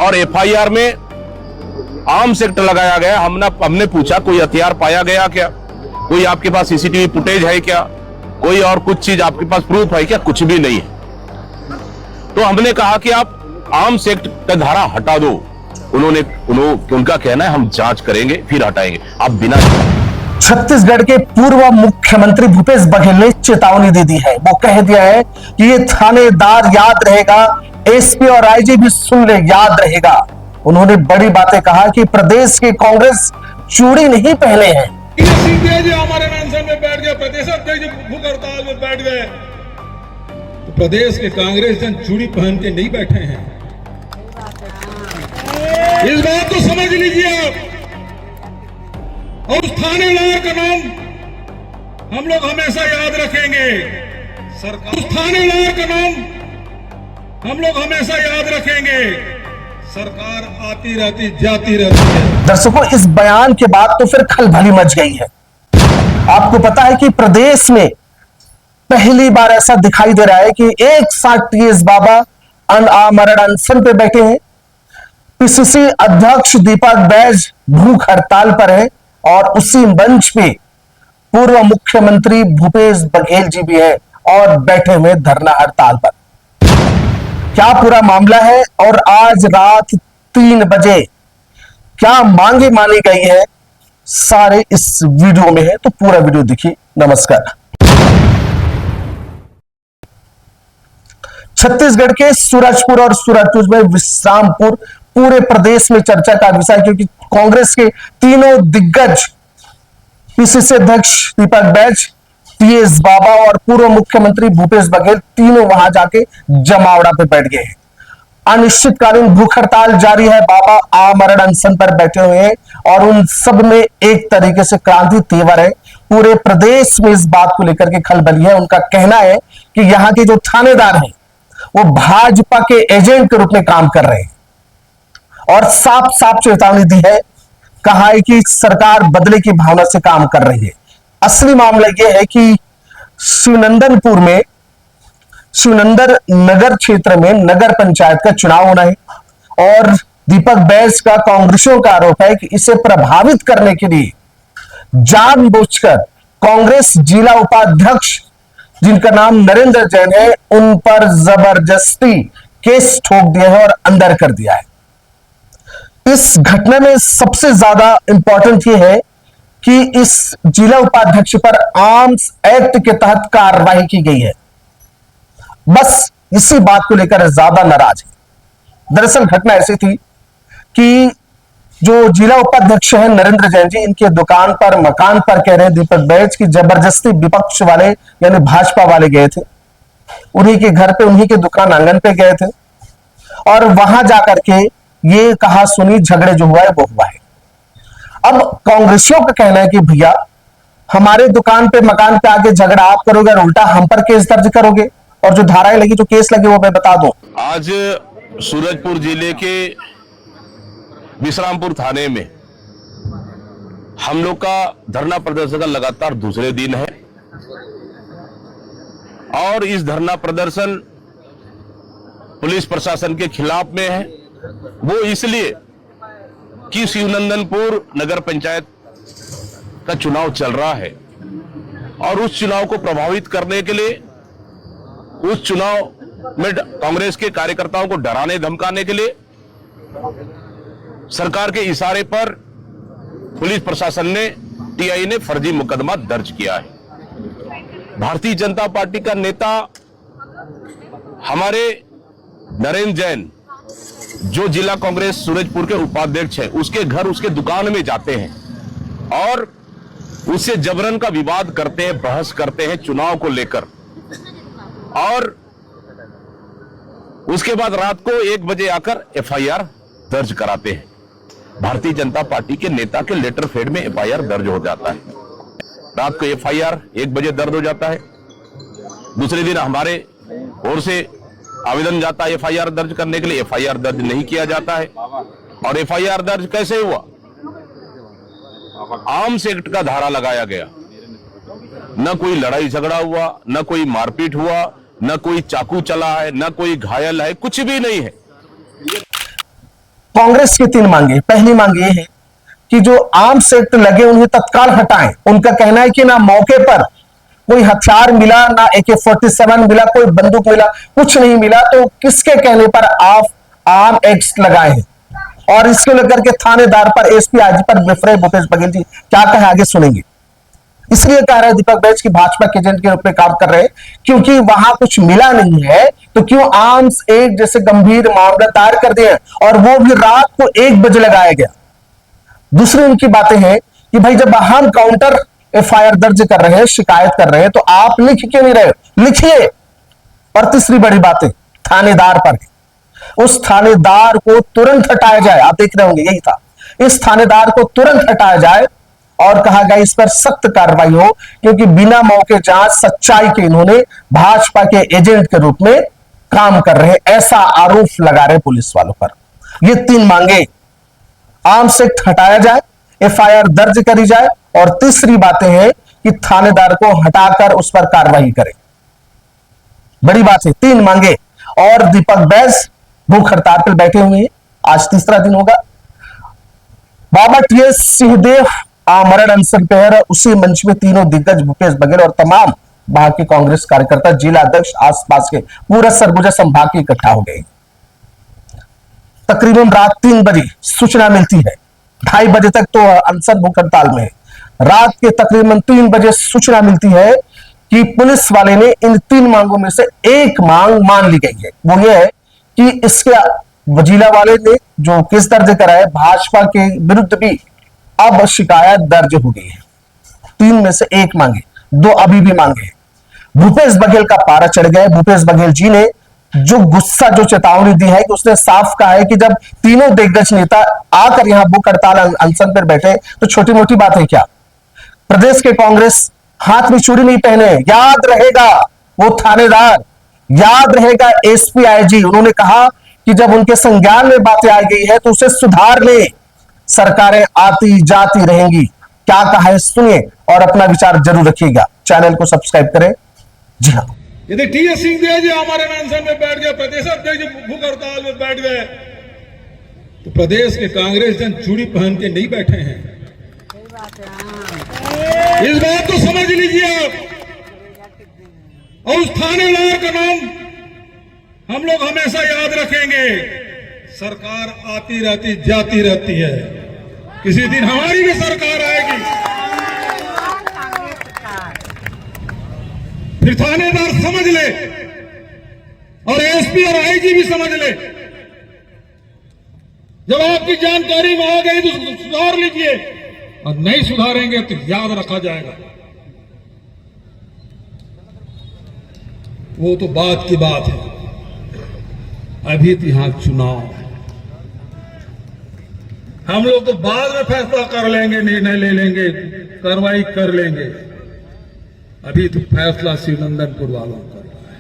और एफआईआर में arms act लगाया गया। हमने पूछा कोई हथियार पाया गया क्या, कोई आपके पास सीसीटीवी फुटेज है क्या, कोई और कुछ चीज आपके पास प्रूफ है क्या? कुछ भी नहीं है। तो हमने कहा कि आप आर्म्स एक्ट का धारा हटा दो। उनका कहना है हम जांच करेंगे फिर हटाएंगे। आप बिना छत्तीसगढ़ के पूर्व मुख्यमंत्री भूपेश बघेल ने चेतावनी दे दी है। वो कह दिया है कि ये थानेदार याद रहेगा, एसपी और आईजी भी सुन ले, याद रहेगा। उन्होंने बड़ी बातें कहा कि प्रदेश की कांग्रेस चूड़ी नहीं पहने हैं। हमारे अनशन में बैठ गए, प्रदेश अध्यक्ष भूख हड़ताल में बैठ गए, तो प्रदेश के कांग्रेस जन चूड़ी पहन के नहीं बैठे हैं। इस बात को समझ लीजिए आप। और उस थानेदार का नाम हम लोग हमेशा याद रखेंगे। सरकार उस थानेदार का नाम हम लोग हमेशा याद रखेंगे। सरकार आती रहती जाती रहती है। दर्शकों, इस बयान के बाद तो फिर खलबली मच गई है। आपको पता है कि प्रदेश में पहली बार ऐसा दिखाई दे रहा है कि एक साथ टीएस बाबा आमरण अनशन पे बैठे हैं। पीसीसी अध्यक्ष दीपक बैज भूख हड़ताल पर है और उसी मंच पे पूर्व मुख्यमंत्री भूपेश बघेल जी भी है और बैठे हुए धरना हड़ताल पर। क्या पूरा मामला है और आज रात 3 बजे क्या मांगे मानी गई है, सारे इस वीडियो में है, तो पूरा वीडियो देखिए। नमस्कार। छत्तीसगढ़ के सूरजपुर और सूरजपुर में विश्रामपुर पूरे प्रदेश में चर्चा का विषय, क्योंकि कांग्रेस के तीनों दिग्गज पीसीसी अध्यक्ष दीपक बैज, टीएस बाबा और पूर्व मुख्यमंत्री भूपेश बघेल तीनों वहां जाके जमावड़ा पे बैठ गए हैं। अनिश्चितकालीन भूख हड़ताल जारी है। बाबा आमरण अनशन पर बैठे हुए हैं और उन सब में एक तरीके से क्रांति तेवर है। पूरे प्रदेश में इस बात को लेकर के खलबली है। उनका कहना है कि यहाँ के जो थानेदार हैं वो भाजपा के एजेंट के रूप में काम कर रहे हैं और साफ साफ चेतावनी दी है। कहा है कि सरकार बदले की भावना से काम कर रही है। असली मामला यह है कि शिवनंदनपुर में शिवनंदन नगर क्षेत्र में नगर पंचायत का चुनाव होना है और दीपक बैज का कांग्रेसियों का आरोप है कि इसे प्रभावित करने के लिए जानबूझकर कांग्रेस जिला उपाध्यक्ष, जिनका नाम नरेंद्र जैन है, उन पर जबरदस्ती केस ठोक दिया है और अंदर कर दिया है। इस घटना में सबसे ज्यादा इंपॉर्टेंट यह है कि इस जिला उपाध्यक्ष पर आर्म्स एक्ट के तहत कार्रवाई की गई है। बस इसी बात को लेकर ज्यादा नाराज है। दरअसल घटना ऐसी थी कि जो जिला उपाध्यक्ष है नरेंद्र जैन जी, इनके दुकान पर मकान पर कह रहे हैं दीपक बैज की जबरदस्ती विपक्ष वाले यानी भाजपा वाले गए थे। उन्हीं के घर पे, उन्हीं के दुकान आंगन पे गए थे और वहां जाकर के ये कहा सुनी झगड़े जो हुआ है वो हुआ है। अब कांग्रेसियों का कहना है कि भैया हमारे दुकान पे मकान पे आके झगड़ा आप करोगे और उल्टा हम पर केस दर्ज करोगे, और जो धाराएं लगी, जो केस लगे, वो मैं बता दूं। आज सूरजपुर जिले के विश्रामपुर थाने में हम लोग का धरना प्रदर्शन का लगातार दूसरे दिन है और इस धरना प्रदर्शन पुलिस प्रशासन के खिलाफ में है। वो इसलिए कि शिवनंदनपुर नगर पंचायत का चुनाव चल रहा है और उस चुनाव को प्रभावित करने के लिए, उस चुनाव में कांग्रेस के कार्यकर्ताओं को डराने धमकाने के लिए सरकार के इशारे पर पुलिस प्रशासन ने, टीआई ने फर्जी मुकदमा दर्ज किया है। भारतीय जनता पार्टी का नेता हमारे नरेंद्र जैन, जो जिला कांग्रेस सूरजपुर के उपाध्यक्ष है, उसके घर, उसके दुकान में जाते हैं और उससे जबरन का विवाद करते हैं, बहस करते हैं चुनाव को लेकर, और उसके बाद रात को 1 बजे आकर एफआईआर दर्ज कराते हैं। भारतीय जनता पार्टी के नेता के लेटर फेड में एफआईआर दर्ज हो जाता है। रात को एफआईआर 1 बजे दर्ज हो जाता है। दूसरे दिन हमारे ओर से आवेदन जाता है एफआईआर दर्ज करने के लिए, एफआईआर दर्ज नहीं किया जाता है। और एफआईआर दर्ज कैसे हुआ? आर्म्स एक्ट का धारा लगाया गया। न कोई लड़ाई झगड़ा हुआ, न कोई मारपीट हुआ, न कोई चाकू चला है, न कोई घायल है, कुछ भी नहीं है। कांग्रेस की 3 मांगे। पहली मांग ये है कि जो आर्म्स एक्ट लगे उन्हें तत्काल हटाएं। उनका कहना है कि ना मौके पर कोई हथियार मिला, ना AK-47 मिला, कोई बंदूक मिला, कुछ नहीं मिला, तो किसके कहने पर आप आर्म एक्ट लगाए हैं? और इसको लेकर के थानेदार पर, एसपी आईजी पर विफरे भूपेश बघेल जी क्या कहे आगे सुनेंगे। इसलिए कह रहे हैं दीपक बैज की भाजपा के एजेंट के रूप में काम कर रहे हैं क्योंकि वहां कुछ मिला नहीं है, तो क्यों आर्म्स एक्ट जैसे गंभीर मामला दायर कर दिए और वो भी रात को 1 बजे लगाया गया। दूसरी उनकी बातें हैं कि भाई जब हम काउंटर FIR दर्ज कर रहे हैं, शिकायत कर रहे हैं, तो आप लिख क्यों नहीं रहे? लिखिए। और तीसरी बड़ी बात है थानेदार पर, उस थानेदार को तुरंत हटाया जाए। आप देख रहे होंगे यही था, इस थानेदार को तुरंत हटाया जाए और कहा गया इस पर सख्त कार्रवाई हो क्योंकि बिना मौके जांच सच्चाई के इन्होंने भाजपा के एजेंट के रूप में काम कर रहे, ऐसा आरोप लगा रहे पुलिस वालों पर। ये 3 मांगे, आर्म्स एक्ट हटाया जाए, FIR दर्ज करी जाए और तीसरी बातें हैं कि थानेदार को हटाकर उस पर कार्रवाई करें। बड़ी बात है, 3 मांगे। और दीपक बैज भूख हड़ताल पर बैठे हुए हैं, आज तीसरा दिन होगा। बाबा TS सिंहदेव आमरण अनशन पे है। उसी मंच में तीनों दिग्गज भूपेश बघेल और तमाम वहां के कांग्रेस कार्यकर्ता, जिला अध्यक्ष, आसपास के पूरा सरगुजा संभाग के इकट्ठा हो गए। तकरीबन रात 3 बजे सूचना मिलती है, 2:30 बजे तक तो अनशन भूख हड़ताल में है। रात के तकरीबन 3 बजे सूचना मिलती है कि पुलिस वाले ने इन 3 मांगों में से एक मांग मान ली गई है। वो ये है कि इसके वजीला वाले ने जो केस दर्ज कराया, भाजपा के विरुद्ध भी अब शिकायत दर्ज हो गई है। 3 में से एक मांगे, 2 अभी भी मांगे हैं। भूपेश बघेल का पारा चढ़ गया। भूपेश बघेल जी ने जो गुस्सा, जो चेतावनी दी है कि उसने साफ कहा है कि जब तीनों दिग्गज नेता आकर यहां भूख हड़ताल अनशन पर बैठे तो छोटी मोटी बात है क्या? प्रदेश के कांग्रेस हाथ में चूड़ी नहीं पहने, याद रहेगा वो थानेदार, याद रहेगा एसपी आईजी। उन्होंने कहा कि जब उनके संज्ञान में बातें आ गई है तो उसे सुधार ले, सरकारें आती जाती रहेंगी। क्या कहा है सुनिए और अपना विचार जरूर रखिएगा। चैनल को सब्सक्राइब करें। जी हाँ, यदि TS सिंहदेव जी हमारे अनशन में बैठ गए, प्रदेश अध्यक्ष भूख हड़ताल में बैठ गए, तो प्रदेश के कांग्रेस जन चूड़ी पहन के नहीं बैठे हैं। इस बात को समझ लीजिए आप। और उस थानेदार का नाम हम लोग हमेशा याद रखेंगे। सरकार आती रहती जाती रहती है, किसी दिन हमारी भी सरकार आएगी, फिर थानेदार समझ ले और एसपी और आईजी भी समझ ले। जब आपकी जानकारी में आ गई तो सुधार लीजिए, और नहीं सुधारेंगे तो याद रखा जाएगा। वो तो बात की बात है, अभी तो यहां चुनाव है। हम लोग तो बाद में फैसला कर लेंगे, निर्णय ले लेंगे, कार्रवाई कर लेंगे। अभी तो फैसला शिवनंदनपुर वालों का है।